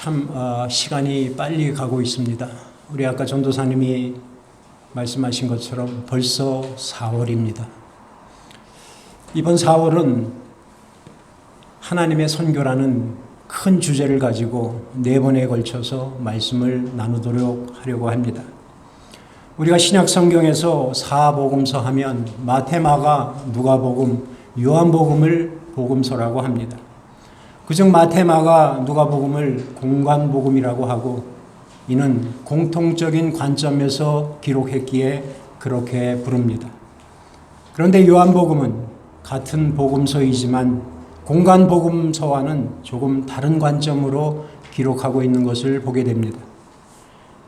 참 시간이 빨리 가고 있습니다. 우리 아까 전도사님이 말씀하신 것처럼 벌써 4월입니다. 이번 4월은 하나님의 선교라는 큰 주제를 가지고 4번에 걸쳐서 말씀을 나누도록 하려고 합니다. 우리가 신약 성경에서 사복음서 하면 마태, 마가, 누가복음, 요한복음을 복음서라고 합니다. 그중 마태, 마가, 누가복음을 공관복음이라고 하고 이는 공통적인 관점에서 기록했기에 그렇게 부릅니다. 그런데 요한복음은 같은 복음서이지만 공관복음서와는 조금 다른 관점으로 기록하고 있는 것을 보게 됩니다.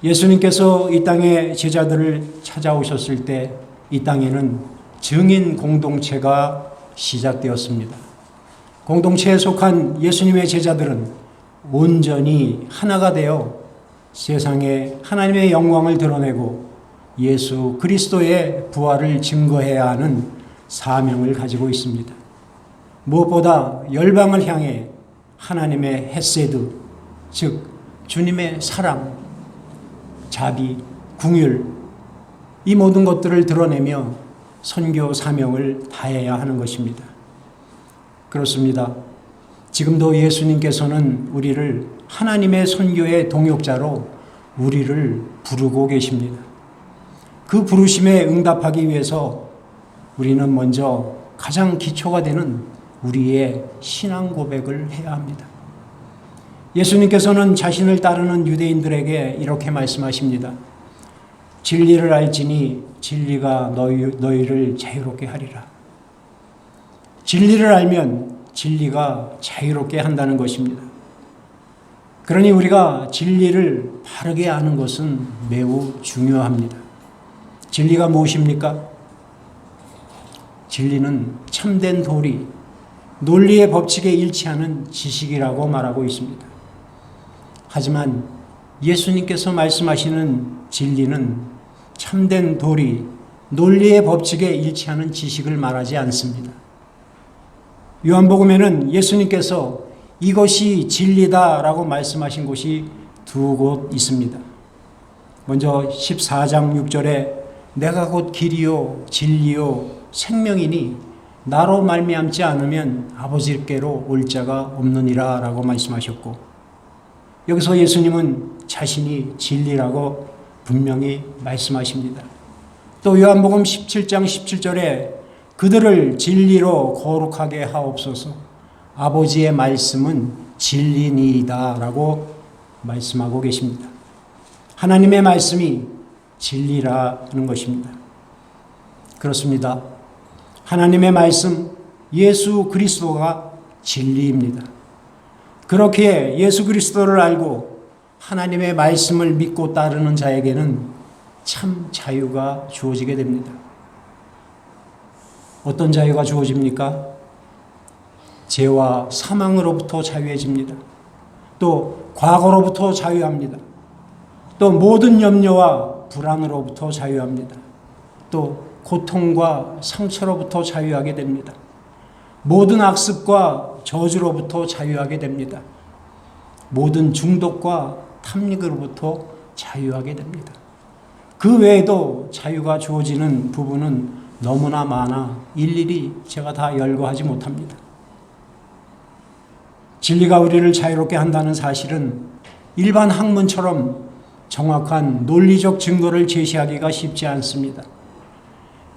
예수님께서 이 땅에 제자들을 찾아오셨을 때 이 땅에는 증인 공동체가 시작되었습니다. 공동체에 속한 예수님의 제자들은 온전히 하나가 되어 세상에 하나님의 영광을 드러내고 예수 그리스도의 부활을 증거해야 하는 사명을 가지고 있습니다. 무엇보다 열방을 향해 하나님의 헤세드, 즉 주님의 사랑, 자비, 긍휼 이 모든 것들을 드러내며 선교 사명을 다해야 하는 것입니다. 그렇습니다. 지금도 예수님께서는 우리를 하나님의 선교의 동역자로 우리를 부르고 계십니다. 그 부르심에 응답하기 위해서 우리는 먼저 가장 기초가 되는 우리의 신앙 고백을 해야 합니다. 예수님께서는 자신을 따르는 유대인들에게 이렇게 말씀하십니다. 진리를 알지니 진리가 너희를 자유롭게 하리라. 진리를 알면 진리가 자유롭게 한다는 것입니다. 그러니 우리가 진리를 바르게 아는 것은 매우 중요합니다. 진리가 무엇입니까? 진리는 참된 도리, 논리의 법칙에 일치하는 지식이라고 말하고 있습니다. 하지만 예수님께서 말씀하시는 진리는 참된 도리, 논리의 법칙에 일치하는 지식을 말하지 않습니다. 요한복음에는 예수님께서 이것이 진리다라고 말씀하신 곳이 2곳 있습니다. 먼저 14장 6절에 내가 곧 길이요 진리요 생명이니 나로 말미암지 않으면 아버지께로 올 자가 없느니라 라고 말씀하셨고, 여기서 예수님은 자신이 진리라고 분명히 말씀하십니다. 또 요한복음 17장 17절에 그들을 진리로 거룩하게 하옵소서, 아버지의 말씀은 진리니이다 라고 말씀하고 계십니다. 하나님의 말씀이 진리라는 것입니다. 그렇습니다. 하나님의 말씀, 예수 그리스도가 진리입니다. 그렇게 예수 그리스도를 알고 하나님의 말씀을 믿고 따르는 자에게는 참 자유가 주어지게 됩니다. 어떤 자유가 주어집니까? 죄와 사망으로부터 자유해집니다. 또 과거로부터 자유합니다. 또 모든 염려와 불안으로부터 자유합니다. 또 고통과 상처로부터 자유하게 됩니다. 모든 악습과 저주로부터 자유하게 됩니다. 모든 중독과 탐닉으로부터 자유하게 됩니다. 그 외에도 자유가 주어지는 부분은 너무나 많아 일일이 제가 다 열거하지 못합니다. 진리가 우리를 자유롭게 한다는 사실은 일반 학문처럼 정확한 논리적 증거를 제시하기가 쉽지 않습니다.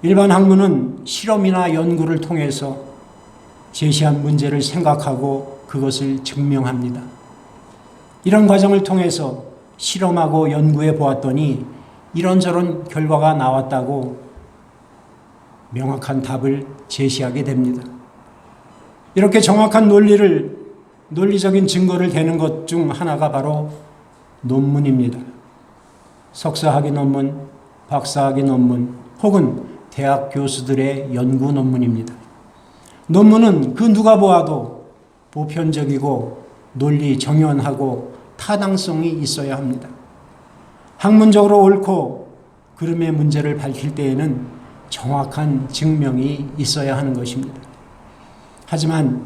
일반 학문은 실험이나 연구를 통해서 제시한 문제를 생각하고 그것을 증명합니다. 이런 과정을 통해서 실험하고 연구해 보았더니 이런저런 결과가 나왔다고 명확한 답을 제시하게 됩니다. 이렇게 정확한 논리적인 증거를 대는 것 중 하나가 바로 논문입니다. 석사학위 논문, 박사학위 논문, 혹은 대학 교수들의 연구 논문입니다. 논문은 그 누가 보아도 보편적이고 논리 정연하고 타당성이 있어야 합니다. 학문적으로 옳고 그름의 문제를 밝힐 때에는 정확한 증명이 있어야 하는 것입니다. 하지만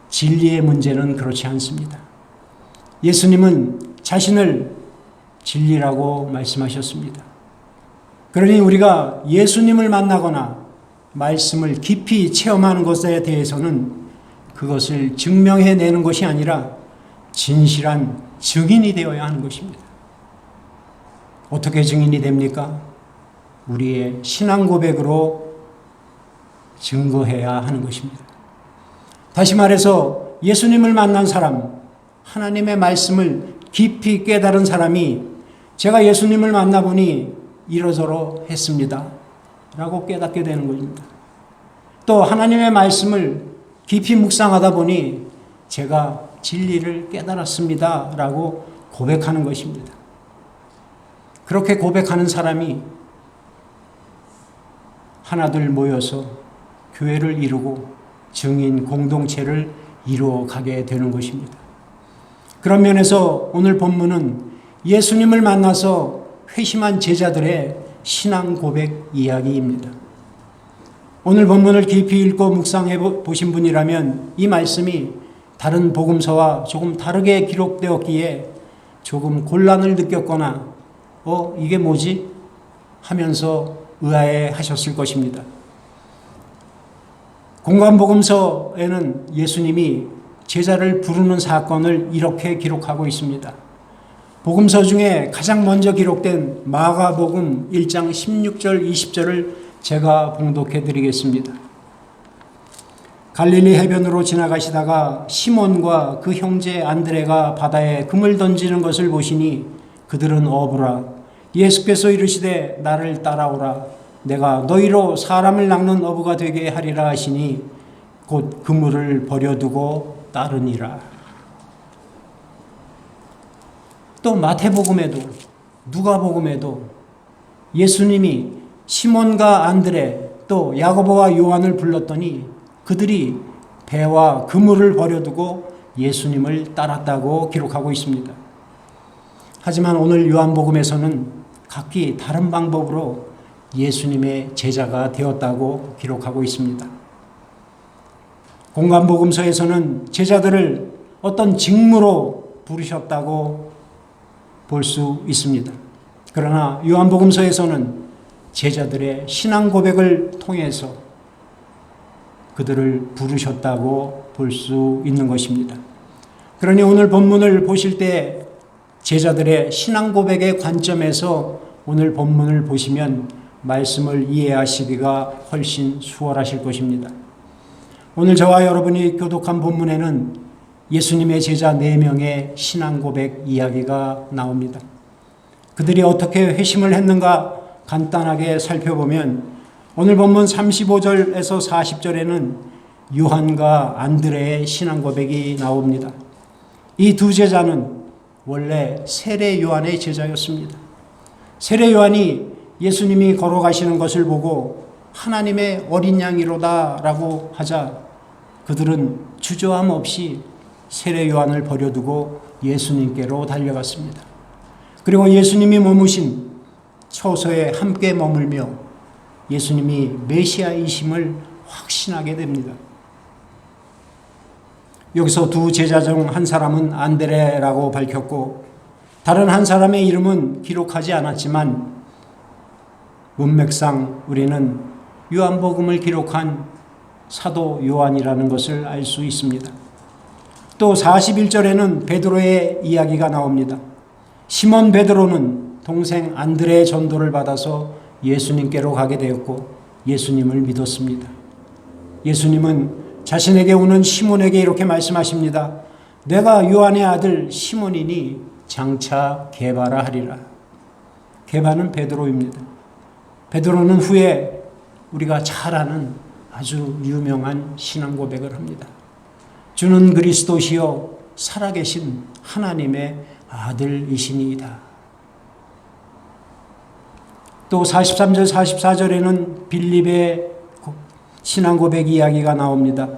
진리의 문제는 그렇지 않습니다. 예수님은 자신을 진리라고 말씀하셨습니다. 그러니 우리가 예수님을 만나거나 말씀을 깊이 체험하는 것에 대해서는 그것을 증명해내는 것이 아니라 진실한 증인이 되어야 하는 것입니다. 어떻게 증인이 됩니까? 우리의 신앙 고백으로 증거해야 하는 것입니다. 다시 말해서 예수님을 만난 사람, 하나님의 말씀을 깊이 깨달은 사람이 제가 예수님을 만나보니 이러저러 했습니다 라고 깨닫게 되는 것입니다. 또 하나님의 말씀을 깊이 묵상하다 보니 제가 진리를 깨달았습니다 라고 고백하는 것입니다. 그렇게 고백하는 사람이 하나둘 모여서 교회를 이루고 증인 공동체를 이루어 가게 되는 것입니다. 그런 면에서 오늘 본문은 예수님을 만나서 회심한 제자들의 신앙 고백 이야기입니다. 오늘 본문을 깊이 읽고 묵상해 보신 분이라면 이 말씀이 다른 복음서와 조금 다르게 기록되었기에 조금 곤란을 느꼈거나 이게 뭐지? 하면서 의아해 하셨을 것입니다. 공관복음서에는 예수님이 제자를 부르는 사건을 이렇게 기록하고 있습니다. 복음서 중에 가장 먼저 기록된 마가복음 1장 16절 20절을 제가 봉독해 드리겠습니다. 갈릴리 해변으로 지나가시다가 시몬과 그 형제 안드레가 바다에 금을 던지는 것을 보시니 그들은 어부라. 예수께서 이르시되 나를 따라오라. 내가 너희로 사람을 낚는 어부가 되게 하리라 하시니 곧 그물을 버려두고 따르니라. 또 마태복음에도 누가복음에도 예수님이 시몬과 안드레 또 야고보와 요한을 불렀더니 그들이 배와 그물을 버려두고 예수님을 따랐다고 기록하고 있습니다. 하지만 오늘 요한복음에서는 각기 다른 방법으로 예수님의 제자가 되었다고 기록하고 있습니다. 공관복음서에서는 제자들을 어떤 직무로 부르셨다고 볼 수 있습니다. 그러나 요한복음서에서는 제자들의 신앙 고백을 통해서 그들을 부르셨다고 볼 수 있는 것입니다. 그러니 오늘 본문을 보실 때 제자들의 신앙 고백의 관점에서 오늘 본문을 보시면 말씀을 이해하시기가 훨씬 수월하실 것입니다. 오늘 저와 여러분이 교독한 본문에는 예수님의 제자 4명의 신앙 고백 이야기가 나옵니다. 그들이 어떻게 회심을 했는가 간단하게 살펴보면 오늘 본문 35절에서 40절에는 요한과 안드레의 신앙 고백이 나옵니다. 이 두 제자는 원래 세례 요한의 제자였습니다. 세례 요한이 예수님이 걸어가시는 것을 보고 하나님의 어린 양이로다 라고 하자 그들은 주저함 없이 세례 요한을 버려두고 예수님께로 달려갔습니다. 그리고 예수님이 머무신 처소에 함께 머물며 예수님이 메시아이심을 확신하게 됩니다. 여기서 두 제자 중 한 사람은 안드레라고 밝혔고 다른 한 사람의 이름은 기록하지 않았지만 문맥상 우리는 요한복음을 기록한 사도 요한이라는 것을 알 수 있습니다. 또 41절에는 베드로의 이야기가 나옵니다. 시몬 베드로는 동생 안드레의 전도를 받아서 예수님께로 가게 되었고 예수님을 믿었습니다. 예수님은 자신에게 오는 시몬에게 이렇게 말씀하십니다. 내가 요한의 아들 시몬이니 장차 게바라 하리라. 게바는 베드로입니다. 베드로는 후에 우리가 잘 아는 아주 유명한 신앙 고백을 합니다. 주는 그리스도시요 살아계신 하나님의 아들이시니이다. 또 43절 44절에는 빌립의 신앙 고백 이야기가 나옵니다.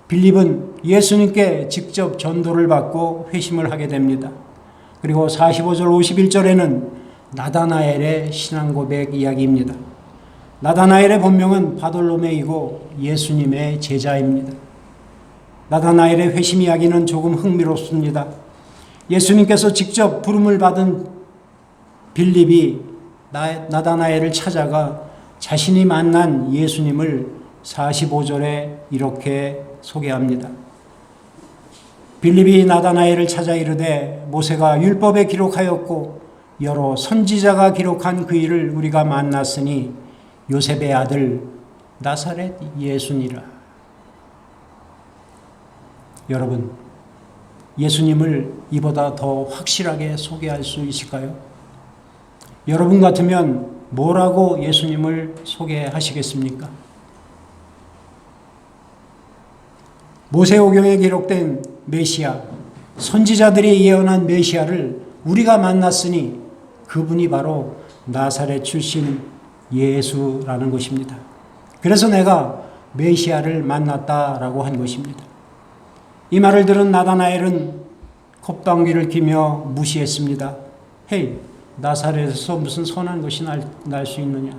빌립은 예수님께 직접 전도를 받고 회심을 하게 됩니다. 그리고 45절 51절에는 나다나엘의 신앙 고백 이야기입니다. 나다나엘의 본명은 바돌로메이고 예수님의 제자입니다. 나다나엘의 회심 이야기는 조금 흥미롭습니다. 예수님께서 직접 부름을 받은 빌립이 나다나엘을 찾아가 자신이 만난 예수님을 45절에 이렇게 소개합니다. 빌립이 나다나엘을 찾아 이르되 모세가 율법에 기록하였고 여러 선지자가 기록한 그 일을 우리가 만났으니 요셉의 아들 나사렛 예수니라. 여러분, 예수님을 이보다 더 확실하게 소개할 수 있을까요? 여러분 같으면 뭐라고 예수님을 소개하시겠습니까? 모세오경에 기록된 메시아, 선지자들이 예언한 메시아를 우리가 만났으니 그분이 바로 나사렛 출신 예수라는 것입니다. 그래서 내가 메시아를 만났다라고 한 것입니다. 이 말을 들은 나다나엘은 콧방귀를 끼며 무시했습니다. 헤이, 나사렛에서 무슨 선한 것이 날 수 있느냐?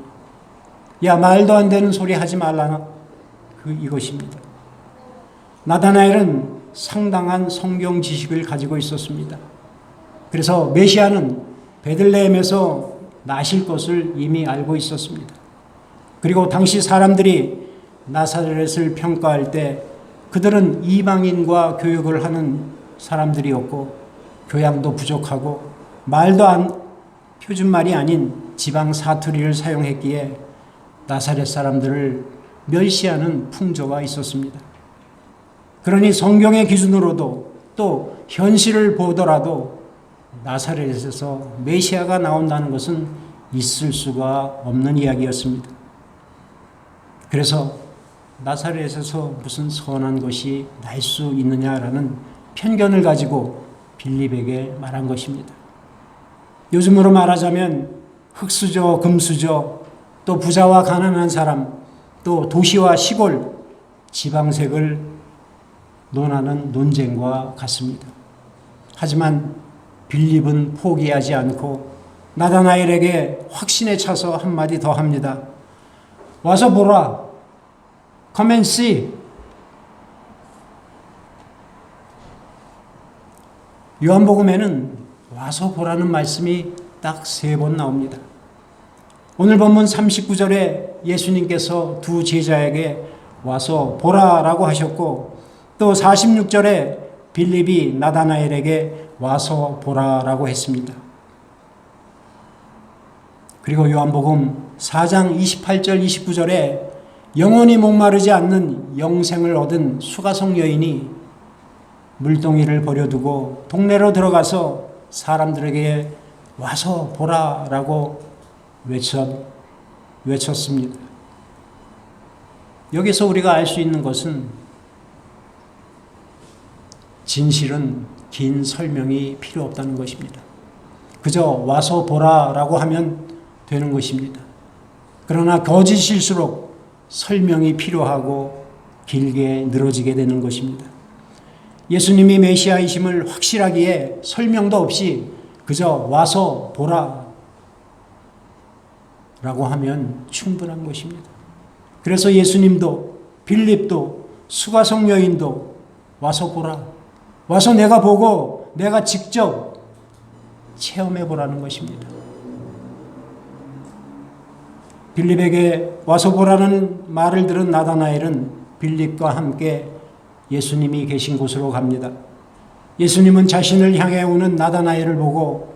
야, 말도 안 되는 소리 하지 말라나? 이것입니다. 나다나엘은 상당한 성경 지식을 가지고 있었습니다. 그래서 메시아는 베들레헴에서 나실 것을 이미 알고 있었습니다. 그리고 당시 사람들이 나사렛을 평가할 때 그들은 이방인과 교육을 하는 사람들이었고 교양도 부족하고 표준말이 아닌 지방 사투리를 사용했기에 나사렛 사람들을 멸시하는 풍조가 있었습니다. 그러니 성경의 기준으로도 또 현실을 보더라도 나사렛에서 메시아가 나온다는 것은 있을 수가 없는 이야기였습니다. 그래서 나사렛에서 무슨 선한 것이 날 수 있느냐라는 편견을 가지고 빌립에게 말한 것입니다. 요즘으로 말하자면 흙수저, 금수저, 또 부자와 가난한 사람, 또 도시와 시골, 지방색을 논하는 논쟁과 같습니다. 하지만 빌립은 포기하지 않고 나다나엘에게 확신에 차서 한마디 더 합니다. 와서 보라. Come and see. 요한복음에는 와서 보라는 말씀이 딱 3번 나옵니다. 오늘 본문 39절에 예수님께서 두 제자에게 와서 보라라고 하셨고 또 46절에 빌립이 나다나엘에게 와서 보라라고 했습니다. 그리고 요한복음 4장 28절 29절에 영원히 목마르지 않는 영생을 얻은 수가성 여인이 물동이를 버려두고 동네로 들어가서 사람들에게 와서 보라라고 외쳤습니다. 여기서 우리가 알 수 있는 것은 진실은 긴 설명이 필요 없다는 것입니다. 그저 와서 보라라고 하면 되는 것입니다. 그러나 거짓일수록 설명이 필요하고 길게 늘어지게 되는 것입니다. 예수님이 메시아이심을 확실하기에 설명도 없이 그저 와서 보라 라고 하면 충분한 것입니다. 그래서 예수님도 빌립도 수가성 여인도 와서 보라. 와서 내가 보고 내가 직접 체험해 보라는 것입니다. 빌립에게 와서 보라는 말을 들은 나다나엘은 빌립과 함께 예수님이 계신 곳으로 갑니다. 예수님은 자신을 향해 오는 나다나엘을 보고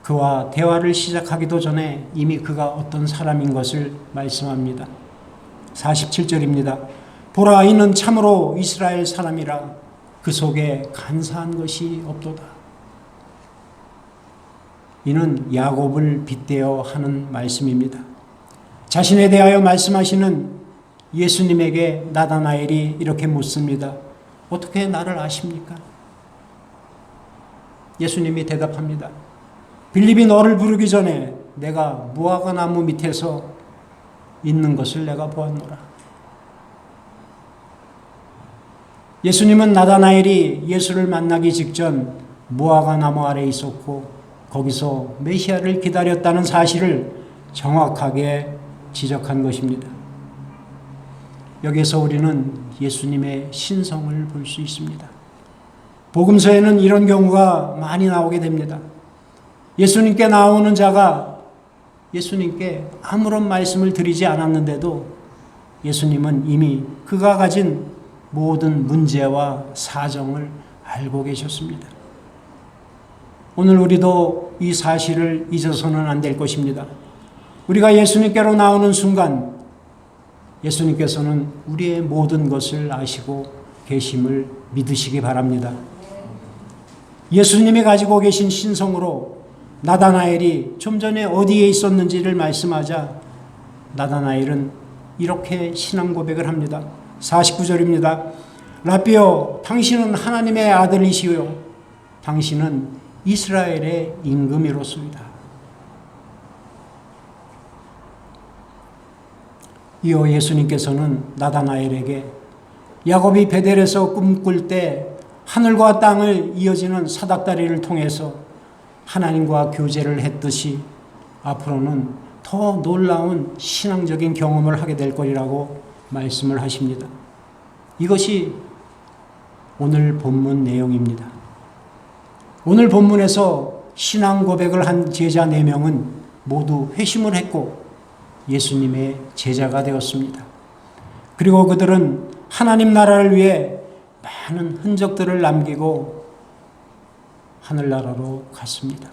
그와 대화를 시작하기도 전에 이미 그가 어떤 사람인 것을 말씀합니다. 47절입니다. 보라, 이는 참으로 이스라엘 사람이라 그 속에 간사한 것이 없도다. 이는 야곱을 빗대어 하는 말씀입니다. 자신에 대하여 말씀하시는 예수님에게 나다나엘이 이렇게 묻습니다. 어떻게 나를 아십니까? 예수님이 대답합니다. 빌립이 너를 부르기 전에 내가 무화과 나무 밑에서 있는 것을 내가 보았노라. 예수님은 나다나엘이 예수를 만나기 직전 무화과 나무 아래 있었고 거기서 메시아를 기다렸다는 사실을 정확하게 지적한 것입니다. 여기서 우리는 예수님의 신성을 볼 수 있습니다. 복음서에는 이런 경우가 많이 나오게 됩니다. 예수님께 나오는 자가 예수님께 아무런 말씀을 드리지 않았는데도 예수님은 이미 그가 가진 모든 문제와 사정을 알고 계셨습니다. 오늘 우리도 이 사실을 잊어서는 안 될 것입니다. 우리가 예수님께로 나오는 순간 예수님께서는 우리의 모든 것을 아시고 계심을 믿으시기 바랍니다. 예수님이 가지고 계신 신성으로 나다나엘이 좀 전에 어디에 있었는지를 말씀하자 나다나엘은 이렇게 신앙 고백을 합니다. 49절입니다. 라삐여, 당신은 하나님의 아들이시요 당신은 이스라엘의 임금이로소이다. 이어 예수님께서는 나다나엘에게 야곱이 베델에서 꿈꿀 때 하늘과 땅을 이어지는 사닥다리를 통해서 하나님과 교제를 했듯이 앞으로는 더 놀라운 신앙적인 경험을 하게 될 것이라고 말씀을 하십니다. 이것이 오늘 본문 내용입니다. 오늘 본문에서 신앙 고백을 한 제자 4명은 모두 회심을 했고 예수님의 제자가 되었습니다. 그리고 그들은 하나님 나라를 위해 많은 흔적들을 남기고 하늘나라로 갔습니다.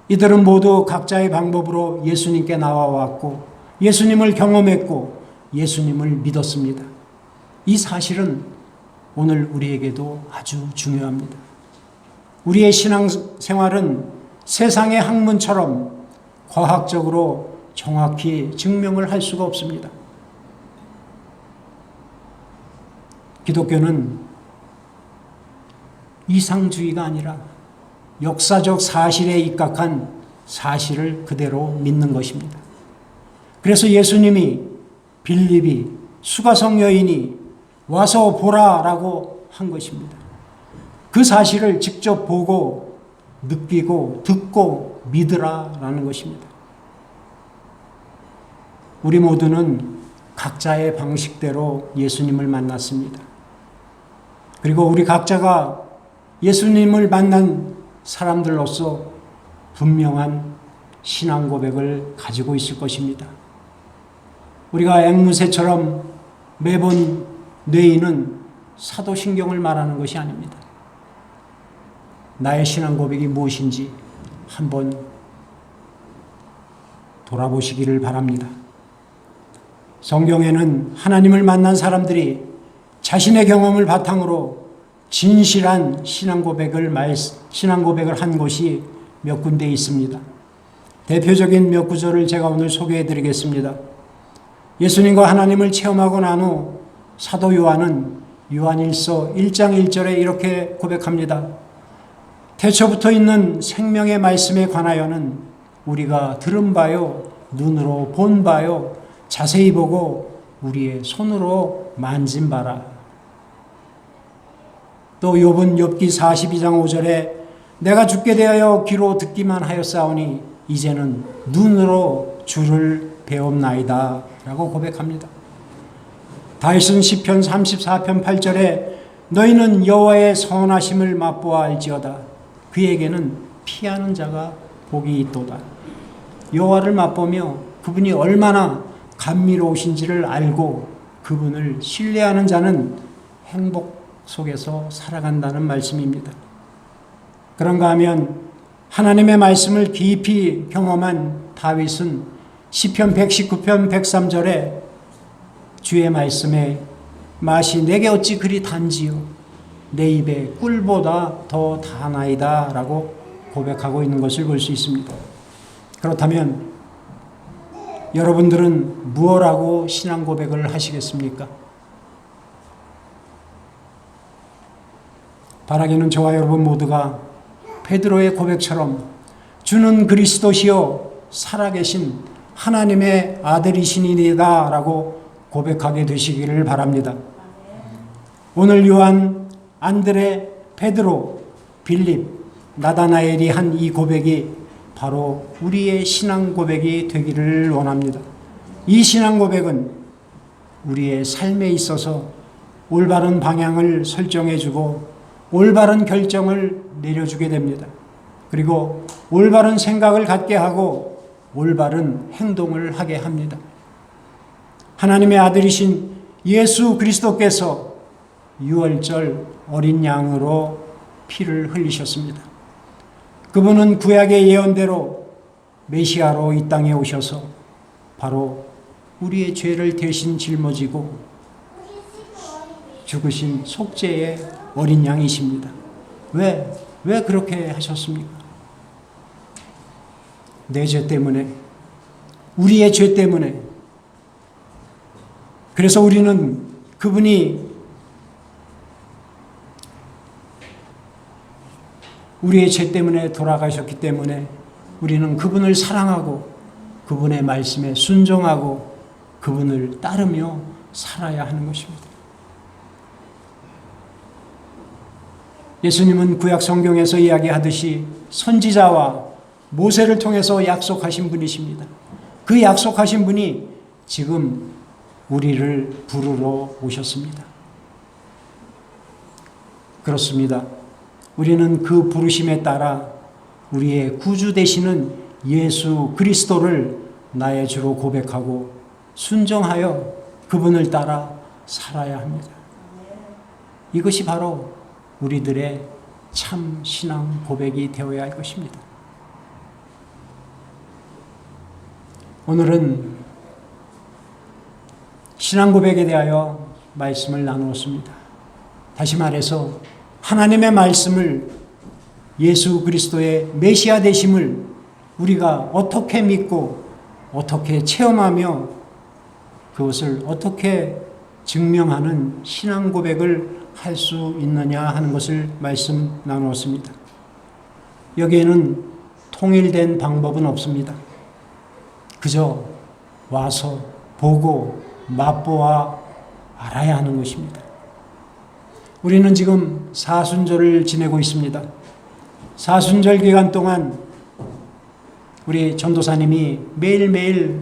이들은 모두 각자의 방법으로 예수님께 나와왔고 예수님을 경험했고 예수님을 믿었습니다. 이 사실은 오늘 우리에게도 아주 중요합니다. 우리의 신앙생활은 세상의 학문처럼 과학적으로 정확히 증명을 할 수가 없습니다. 기독교는 이상주의가 아니라 역사적 사실에 입각한 사실을 그대로 믿는 것입니다. 그래서 예수님이 빌립이 수가성 여인이 와서 보라라고 한 것입니다. 그 사실을 직접 보고 느끼고 듣고 믿으라라는 것입니다. 우리 모두는 각자의 방식대로 예수님을 만났습니다. 그리고 우리 각자가 예수님을 만난 사람들로서 분명한 신앙 고백을 가지고 있을 것입니다. 우리가 앵무새처럼 매번 뇌이는 사도신경을 말하는 것이 아닙니다. 나의 신앙 고백이 무엇인지 한번 돌아보시기를 바랍니다. 성경에는 하나님을 만난 사람들이 자신의 경험을 바탕으로 진실한 신앙 고백을 한 곳이 몇 군데 있습니다. 대표적인 몇 구절을 제가 오늘 소개해 드리겠습니다. 예수님과 하나님을 체험하고 난 후 사도 요한은 요한일서 1장 1절에 이렇게 고백합니다. 태초부터 있는 생명의 말씀에 관하여는 우리가 들은 바요, 눈으로 본 바요, 자세히 보고 우리의 손으로 만진 바라. 또 욥은 욥기 42장 5절에 내가 죽게 대하여 귀로 듣기만 하였사오니 이제는 눈으로 주를 배움나이다 라고 고백합니다. 다윗은 시편 34편 8절에 너희는 여호와의 선하심을 맛보아 알지어다. 그에게는 피하는 자가 복이 있도다. 여호와를 맛보며 그분이 얼마나 감미로우신지를 알고 그분을 신뢰하는 자는 행복 속에서 살아간다는 말씀입니다. 그런가 하면 하나님의 말씀을 깊이 경험한 다윗은 시편 119편 103절에 주의 말씀에 맛이 내게 어찌 그리 단지요 내 입에 꿀보다 더 다나이다 라고 고백하고 있는 것을 볼 수 있습니다. 그렇다면 여러분들은 무엇라고 신앙 고백을 하시겠습니까? 바라기는 저와 여러분 모두가 베드로의 고백처럼 주는 그리스도시요 살아계신 하나님의 아들이시니이다 라고 고백하게 되시기를 바랍니다. 오늘 요한, 안드레, 베드로, 빌립, 나다나엘이 한 이 고백이 바로 우리의 신앙 고백이 되기를 원합니다. 이 신앙 고백은 우리의 삶에 있어서 올바른 방향을 설정해주고 올바른 결정을 내려주게 됩니다. 그리고 올바른 생각을 갖게 하고 올바른 행동을 하게 합니다. 하나님의 아들이신 예수 그리스도께서 유월절 어린 양으로 피를 흘리셨습니다. 그분은 구약의 예언대로 메시아로 이 땅에 오셔서 바로 우리의 죄를 대신 짊어지고 죽으신 속죄의 어린 양이십니다. 왜 그렇게 하셨습니까? 내 죄 때문에, 우리의 죄 때문에. 그래서 우리는 그분이 우리의 죄 때문에 돌아가셨기 때문에 우리는 그분을 사랑하고 그분의 말씀에 순종하고 그분을 따르며 살아야 하는 것입니다. 예수님은 구약 성경에서 이야기하듯이 선지자와 모세를 통해서 약속하신 분이십니다. 그 약속하신 분이 지금 우리를 부르러 오셨습니다. 그렇습니다. 우리는 그 부르심에 따라 우리의 구주 되시는 예수 그리스도를 나의 주로 고백하고 순종하여 그분을 따라 살아야 합니다. 이것이 바로 우리들의 참 신앙 고백이 되어야 할 것입니다. 오늘은 신앙 고백에 대하여 말씀을 나누었습니다. 다시 말해서 하나님의 말씀을, 예수 그리스도의 메시아 되심을 우리가 어떻게 믿고 어떻게 체험하며 그것을 어떻게 증명하는 신앙 고백을 할 수 있느냐 하는 것을 말씀 나누었습니다. 여기에는 통일된 방법은 없습니다. 그저 와서 보고 맛보아 알아야 하는 것입니다. 우리는 지금 사순절을 지내고 있습니다. 사순절 기간 동안 우리 전도사님이 매일매일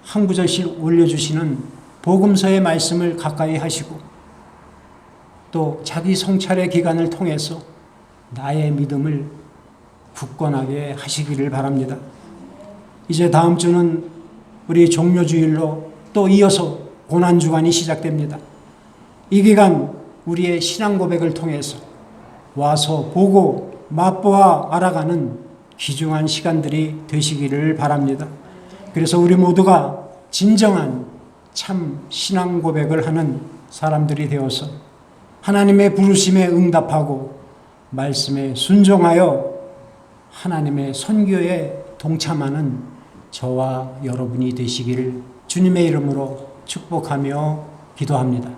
한 구절씩 올려주시는 복음서의 말씀을 가까이 하시고 또 자기 성찰의 기간을 통해서 나의 믿음을 굳건하게 하시기를 바랍니다. 이제 다음 주는 우리 종료주일로 또 이어서 고난주간이 시작됩니다. 이 기간 우리의 신앙 고백을 통해서 와서 보고 맛보아 알아가는 귀중한 시간들이 되시기를 바랍니다. 그래서 우리 모두가 진정한 참 신앙 고백을 하는 사람들이 되어서 하나님의 부르심에 응답하고 말씀에 순종하여 하나님의 선교에 동참하는 저와 여러분이 되시기를 주님의 이름으로 축복하며 기도합니다.